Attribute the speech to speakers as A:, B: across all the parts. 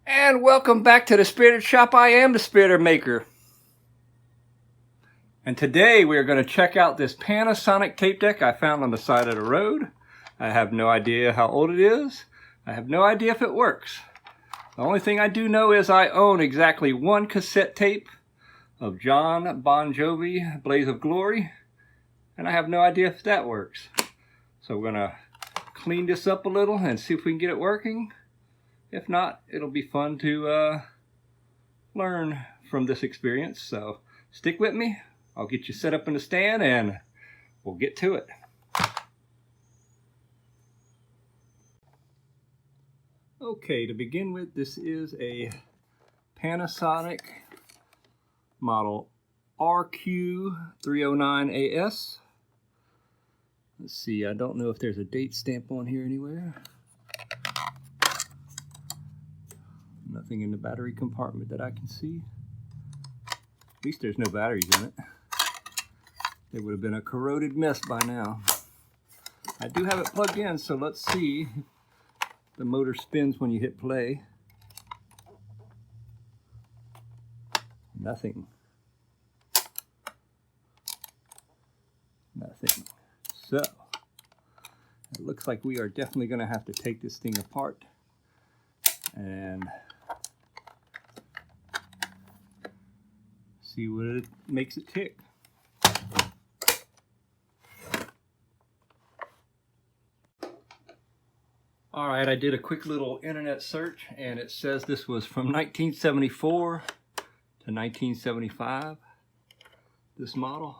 A: And welcome back to the Spirited Shop. I am the Spirited Maker. And today we are going to check out this Panasonic tape deck I found on the side of the road. I have no idea how old it is. I have no idea if it works. The only thing I do know is I own exactly one cassette tape of John Bon Jovi, Blaze of Glory. And I have no idea if that works. So we're going to clean this up a little and see if we can get it working. If not, it'll be fun to learn from this experience. So stick with me. I'll get you set up in the stand and we'll get to it. Okay, to begin with, this is a Panasonic model RQ-309AS. Let's see, I don't know if there's a date stamp on here anywhere. Nothing in the battery compartment that I can see. At least there's no batteries in it. It would have been a corroded mess by now. I do have it plugged in, so let's see. The motor spins when you hit play. Nothing. Nothing. So, it looks like we are definitely going to have to take this thing apart and see what it makes it tick. All right, I did a quick little internet search and it says this was from 1974 to 1975, this model.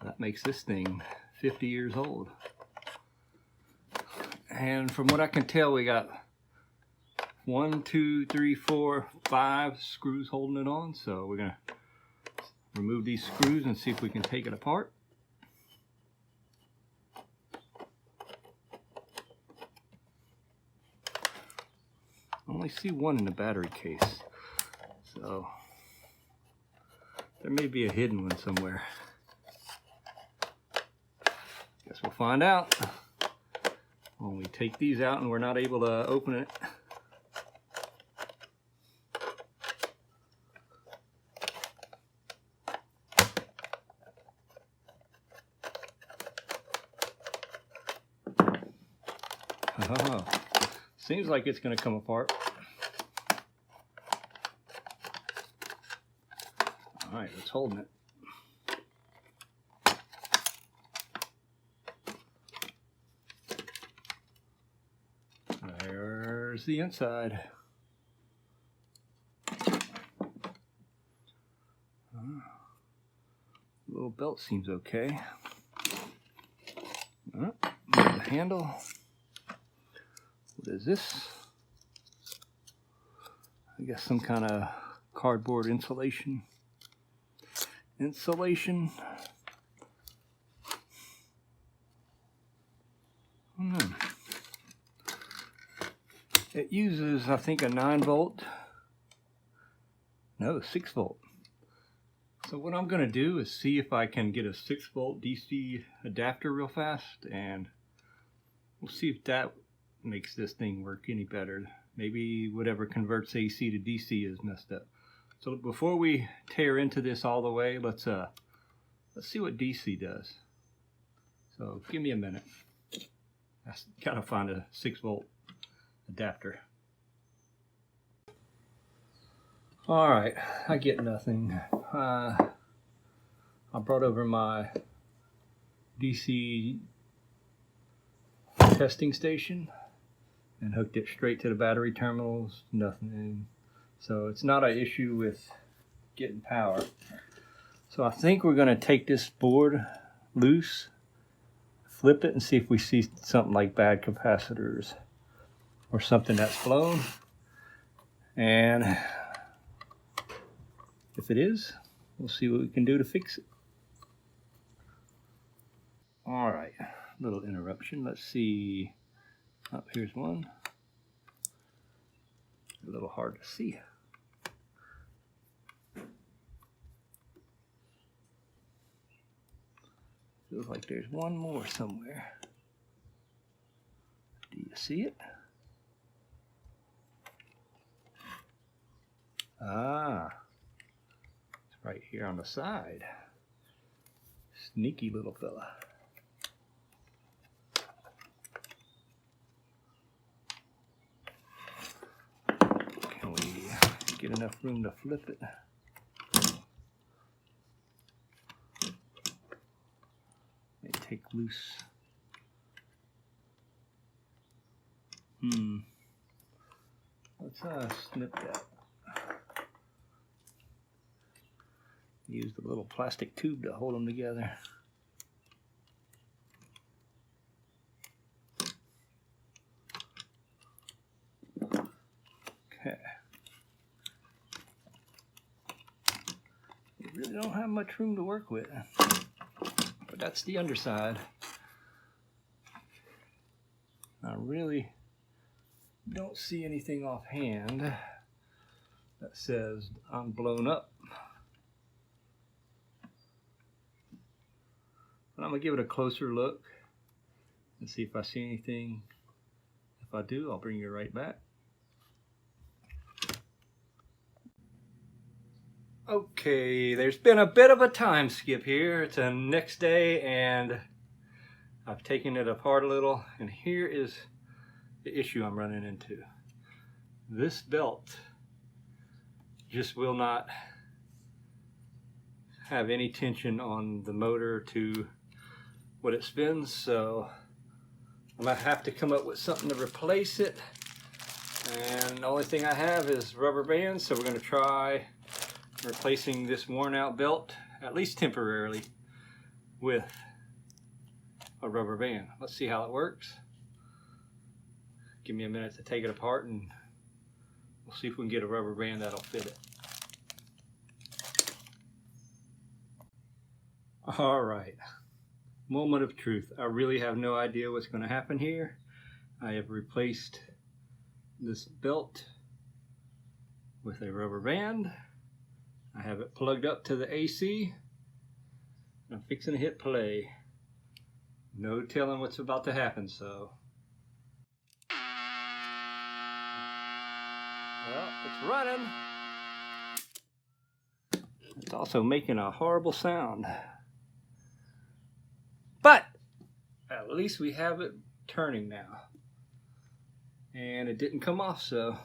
A: That makes this thing 50 years old. And from what I can tell, we got 1, 2, 3, 4, 5 screws holding it on. So we're gonna remove these screws and see if we can take it apart. I only see one in the battery case, so there may be a hidden one somewhere. Guess we'll find out when we take these out and we're not able to open it. Oh, seems like it's going to come apart. All right, it's holding it. There's the inside. Little belt seems okay. The handle. What is this? I guess some kind of cardboard insulation. It uses, I think, a 9-volt. No, 6-volt. So what I'm going to do is see if I can get a 6-volt DC adapter real fast, and we'll see if that makes this thing work any better. Maybe whatever converts AC to DC is messed up. So before we tear into this all the way, let's see what DC does. So give me a minute. I gotta find a 6-volt adapter. All right, I get nothing. I brought over my DC testing station and hooked it straight to the battery terminals. Nothing. So it's not an issue with getting power. So I think we're going to take this board loose, flip it, and see if we see something like bad capacitors or something that's blown. And if it is, we'll see what we can do to fix it. All right, little interruption. Let's see. Oh, here's one. A little hard to see. Feels like there's one more somewhere. Do you see it? Ah, it's right here on the side. Sneaky little fella. Can we get enough room to flip it? May take loose. Let's snip that. Use the little plastic tube to hold them together. Okay. You really don't have much room to work with, but that's the underside. I really don't see anything offhand that says I'm blown up. But I'm going to give it a closer look and see if I see anything. If I do, I'll bring you right back. Okay, there's been a bit of a time skip here. It's the next day and I've taken it apart a little, and here is the issue I'm running into. This belt just will not have any tension on the motor to what it spins, so I'm gonna have to come up with something to replace it, and the only thing I have is rubber bands, so we're gonna try replacing this worn out belt, at least temporarily, with a rubber band. Let's see how it works. Give me a minute to take it apart and we'll see if we can get a rubber band that'll fit it. All right, moment of truth. I really have no idea what's going to happen here. I have replaced this belt with a rubber band. I have it plugged up to the AC. I'm fixing to hit play. No telling what's about to happen, so. Well, it's running. It's also making a horrible sound. But at least we have it turning now. And it didn't come off, so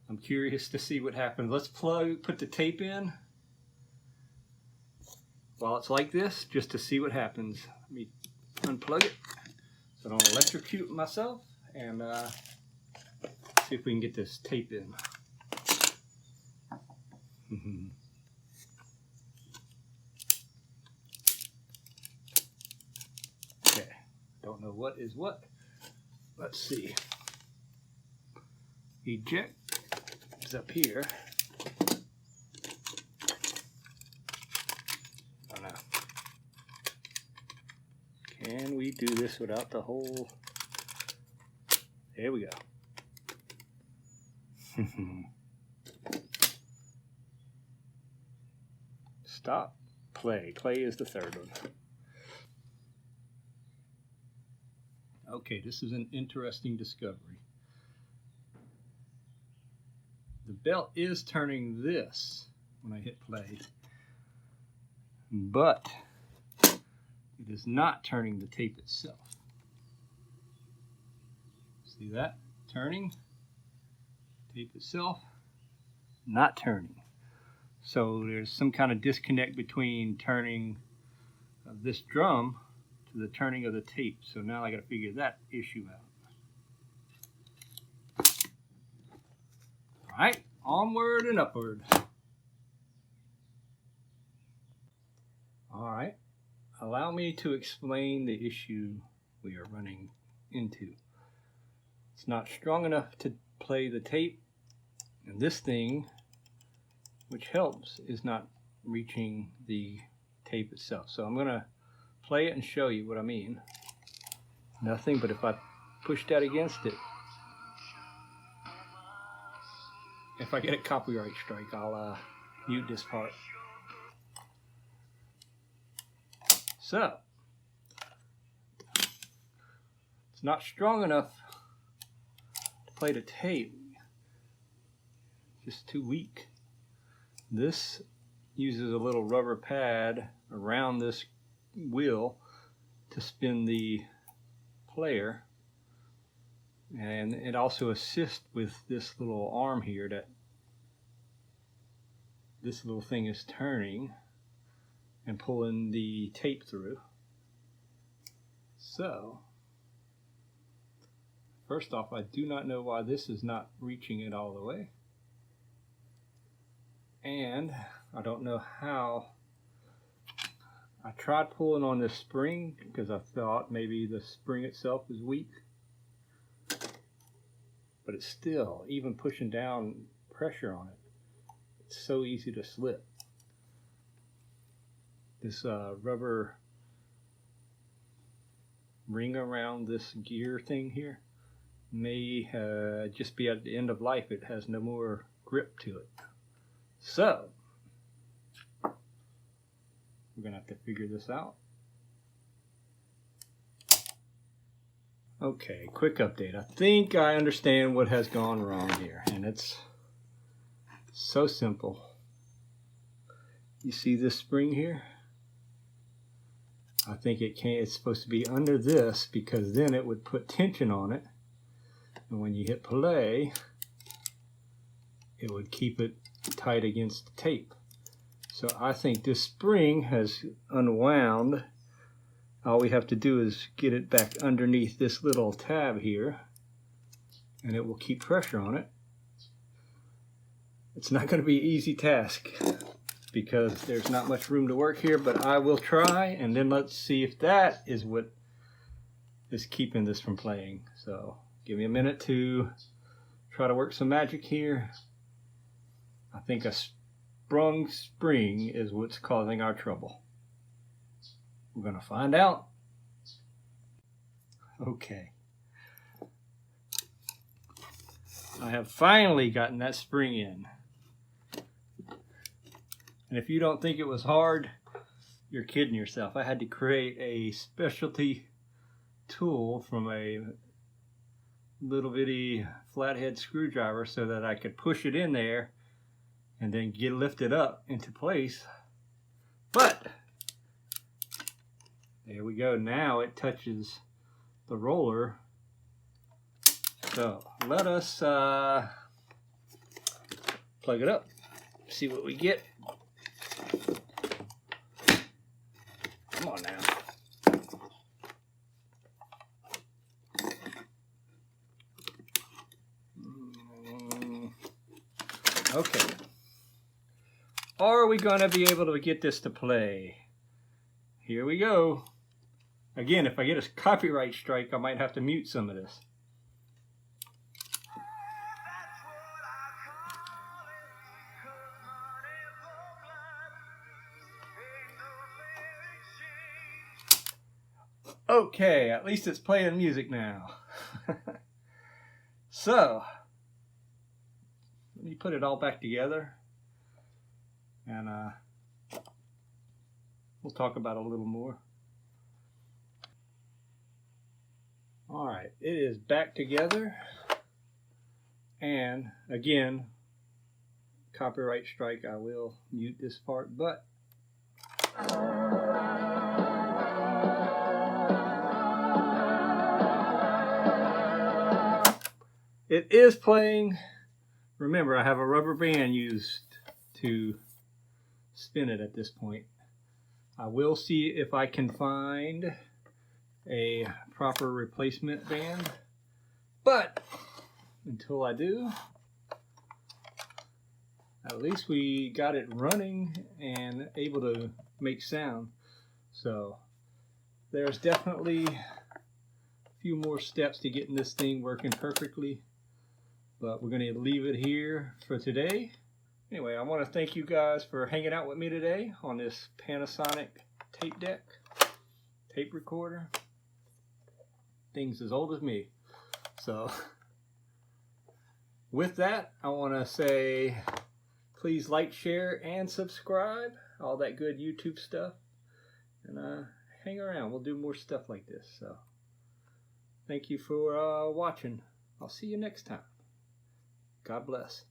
A: I'm curious to see what happens. Let's put the tape in while it's like this, just to see what happens. Let me unplug it so I don't electrocute myself, and see if we can get this tape in. Okay, don't know what is what. Let's see. Eject is up here. Oh no. Can we do this without the whole? There we go. Stop. Play. Play is the third one. Okay, this is an interesting discovery. The belt is turning this when I hit play, but it is not turning the tape itself. See that? Turning. Tape itself not turning. So there's some kind of disconnect between turning this drum to the turning of the tape. So now I got to figure that issue out. All right, onward and upward. All right, allow me to explain the issue we are running into. It's not strong enough to play the tape, and this thing, which helps, is not reaching the tape itself. So I'm going to play it and show you what I mean. Nothing, but if I push that against it, if I get a copyright strike, I'll mute this part. So, it's not strong enough to play the tape. just too weak. This uses a little rubber pad around this wheel to spin the player, and it also assists with this little arm here that this little thing is turning and pulling the tape through. So first off, I do not know why this is not reaching it all the way, and I don't know how. I tried pulling on this spring because I thought maybe the spring itself is weak, but it's still, even pushing down pressure on it, it's so easy to slip. This rubber ring around this gear thing here may just be at the end of life. It has no more grip to it. So we're gonna have to figure this out. Okay, quick update. I think I understand what has gone wrong here, and it's so simple. You see this spring here? I think it's supposed to be under this, because then it would put tension on it, and when you hit play, it would keep it tight against the tape. So I think this spring has unwound. All we have to do is get it back underneath this little tab here, and it will keep pressure on it. It's not going to be an easy task because there's not much room to work here, but I will try, and then let's see if that is what is keeping this from playing. So give me a minute to try to work some magic here. I think a sprung spring is what's causing our trouble. We're going to find out. Okay. I have finally gotten that spring in. And if you don't think it was hard, you're kidding yourself. I had to create a specialty tool from a little bitty flathead screwdriver so that I could push it in there and then get lifted up into place. But there we go. Now it touches the roller. So let us plug it up, see what we get. Come on now. Okay. Are we going to be able to get this to play? Here we go. Again, if I get a copyright strike, I might have to mute some of this. Okay, at least it's playing music now. So, let me put it all back together, and we'll talk about it a little more. All right, it is back together, and again, copyright strike, I will mute this part, but it is playing. Remember, I have a rubber band used to spin it at this point. I will see if I can find a proper replacement band, but until I do, at least we got it running and able to make sound. So there's definitely a few more steps to getting this thing working perfectly, but we're going to leave it here for today. Anyway, I want to thank you guys for hanging out with me today on this Panasonic tape deck, tape recorder. Things as old as me. So with that, I want to say please like, share, and subscribe. All that good YouTube stuff. And hang around. We'll do more stuff like this. So thank you for watching. I'll see you next time. God bless.